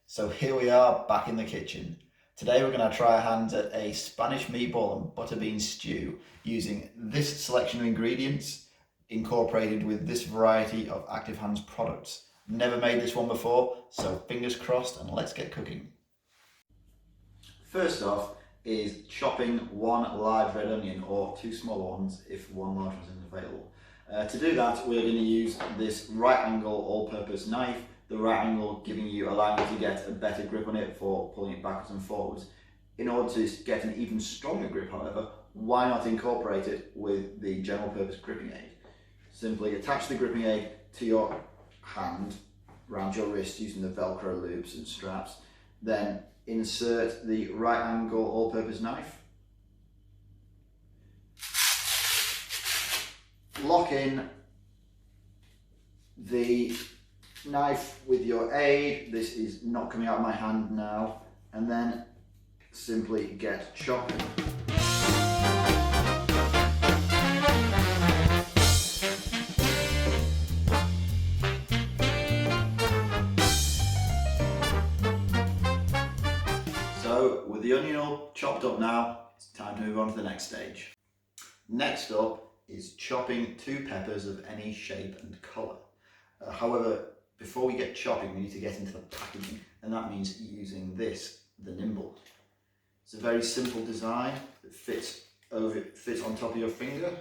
So here we are back in the kitchen. Today we're going to try our hands at a Spanish meatball and butterbean stew using this selection of ingredients incorporated with this variety of Active Hands products. Never made this one before, so fingers crossed and let's get cooking. First off is chopping one large red onion, or two small ones if one large one isn't available. To do that, we're going to use this right angle all-purpose knife. The right angle allowing you to get a better grip on it for pulling it backwards and forwards. In order to get an even stronger grip, however, why not incorporate it with the general purpose gripping aid? Simply attach the gripping aid to your hand, around your wrist using the Velcro loops and straps. Then insert the right angle all-purpose knife. Lock in the knife with your aid. This is not coming out of my hand now, and then simply get chopping. So with the onion all chopped up now, it's time to move on to the next stage. Next up is chopping two peppers of any shape and colour. However, before we get chopping, we need to get into the packaging, and that means using this, the Nimble. It's a very simple design that fits on top of your finger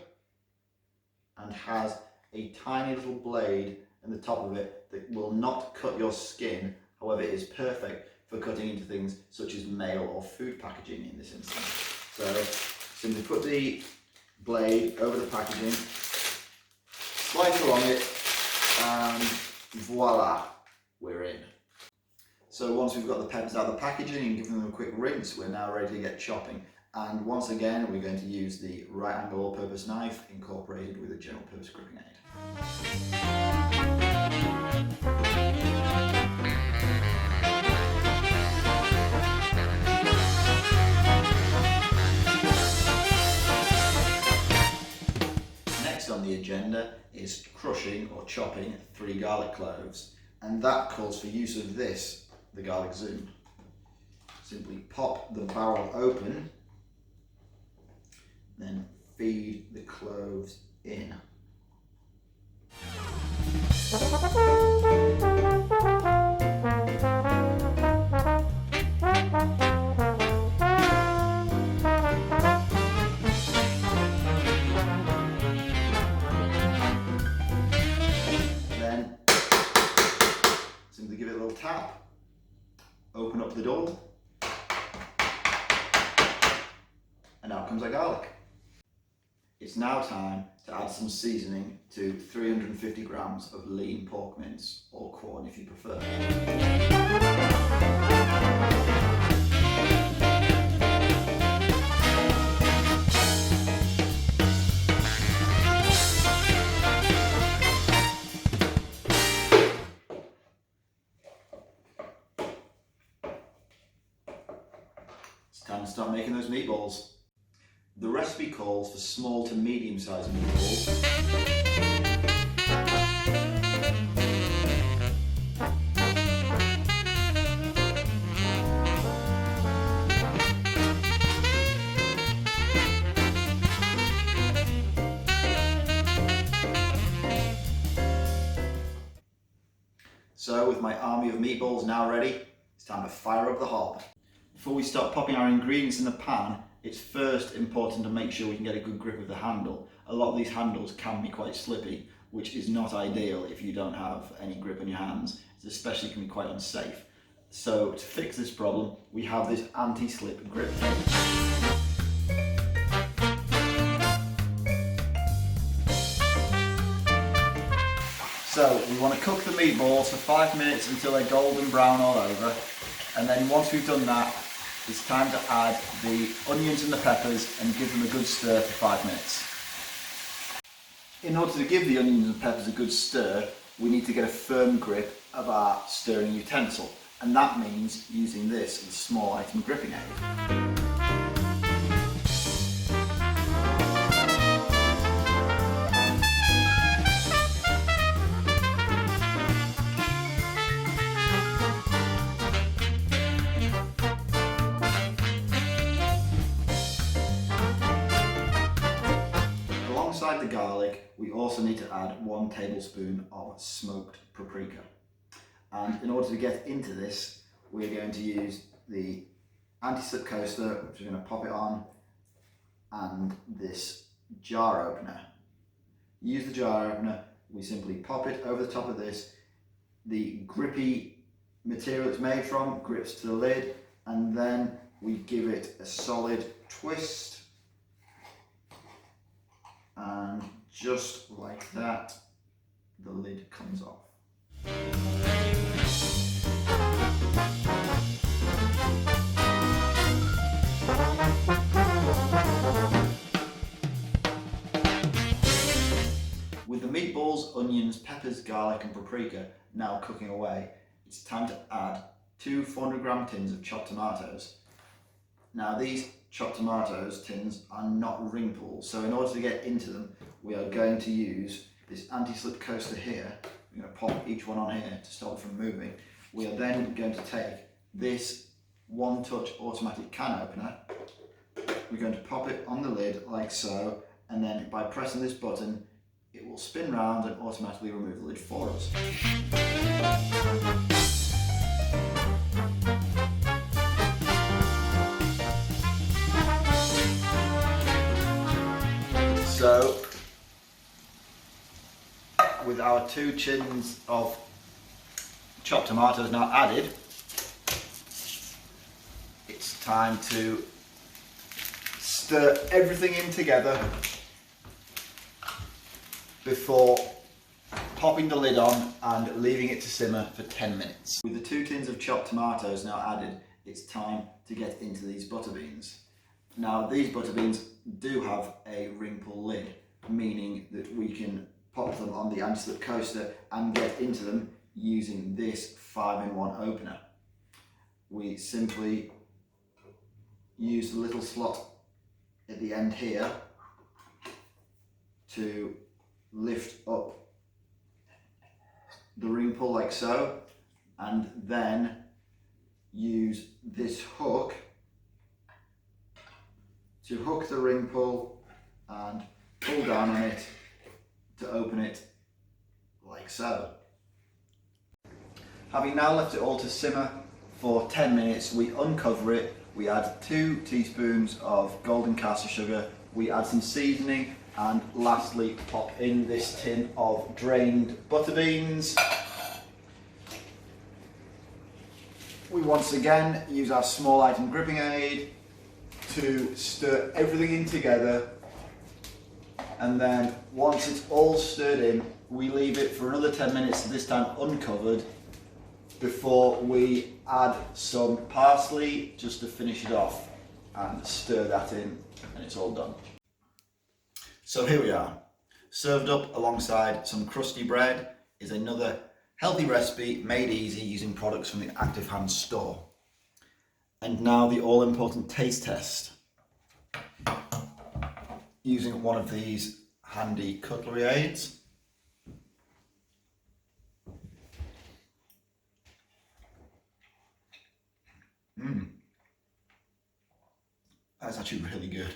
and has a tiny little blade in the top of it that will not cut your skin. However, it is perfect for cutting into things such as mail or food packaging in this instance. So simply put the blade over the packaging, slide along it, and voila, we're in. So once we've got the peppers out of the packaging and given them a quick rinse, we're now ready to get chopping. And once again, we're going to use the right angle all-purpose knife incorporated with a general purpose gripping aid. On the agenda is crushing or chopping 3 garlic cloves, and that calls for use of this, the GarlicZoom. Simply pop the barrel open, then feed the cloves in. Simply give it a little tap, open up the door, and out comes our garlic. It's now time to add some seasoning to 350 grams of lean pork mince, or corn if you prefer. Time to start making those meatballs. The recipe calls for small to medium sized meatballs. So with my army of meatballs now ready, it's time to fire up the hob. Before we start popping our ingredients in the pan, it's first important to make sure we can get a good grip of the handle. A lot of these handles can be quite slippy, which is not ideal if you don't have any grip on your hands. It especially can be quite unsafe. So to fix this problem, we have this anti-slip grip tape. So we want to cook the meatballs for 5 minutes until they're golden brown all over, and then once we've done that, it's time to add the onions and the peppers and give them a good stir for 5 minutes. In order to give the onions and peppers a good stir, we need to get a firm grip of our stirring utensil, and that means using this as a small item gripping aid. the garlic, we also need to add 1 tablespoon of smoked paprika. And in order to get into this, we're going to use the anti-slip coaster, which we're going to pop it on, and this jar opener. Use the jar opener, we simply pop it over the top of this. The grippy material it's made from grips to the lid, and then we give it a solid twist, and just like that, the lid comes off. With the meatballs, onions, peppers, garlic and paprika now cooking away, it's time to add 2 400-gram tins of chopped tomatoes. Now these chopped tomatoes tins are not ring pulled, so in order to get into them, we are going to use this anti-slip coaster here. We're going to pop each one on here to stop it from moving. We are then going to take this one-touch automatic can opener. We're going to pop it on the lid like so, and then by pressing this button, it will spin round and automatically remove the lid for us. So, with our 2 tins of chopped tomatoes now added, it's time to stir everything in together before popping the lid on and leaving it to simmer for 10 minutes. With the 2 tins of chopped tomatoes now added, it's time to get into these butter beans. Now these butter beans do have a ring pull lid, meaning that we can pop them on the anti-slip coaster and get into them using this 5-in-1 opener. We simply use the little slot at the end here to lift up the ring pull like so, and then use this hook to hook the ring pull and pull down on it to open it like so. Having now left it all to simmer for 10 minutes, we uncover it, we add 2 teaspoons of golden caster sugar, we add some seasoning, and lastly pop in this tin of drained butter beans. We once again use our small item gripping aid to stir everything in together, and then once it's all stirred in, we leave it for another 10 minutes, this time uncovered, before we add some parsley just to finish it off and stir that in, and it's all done. So here we are, served up alongside some crusty bread is another healthy recipe made easy using products from the Active Hands store. And now the all-important taste test. Using one of these handy cutlery aids. That's actually really good.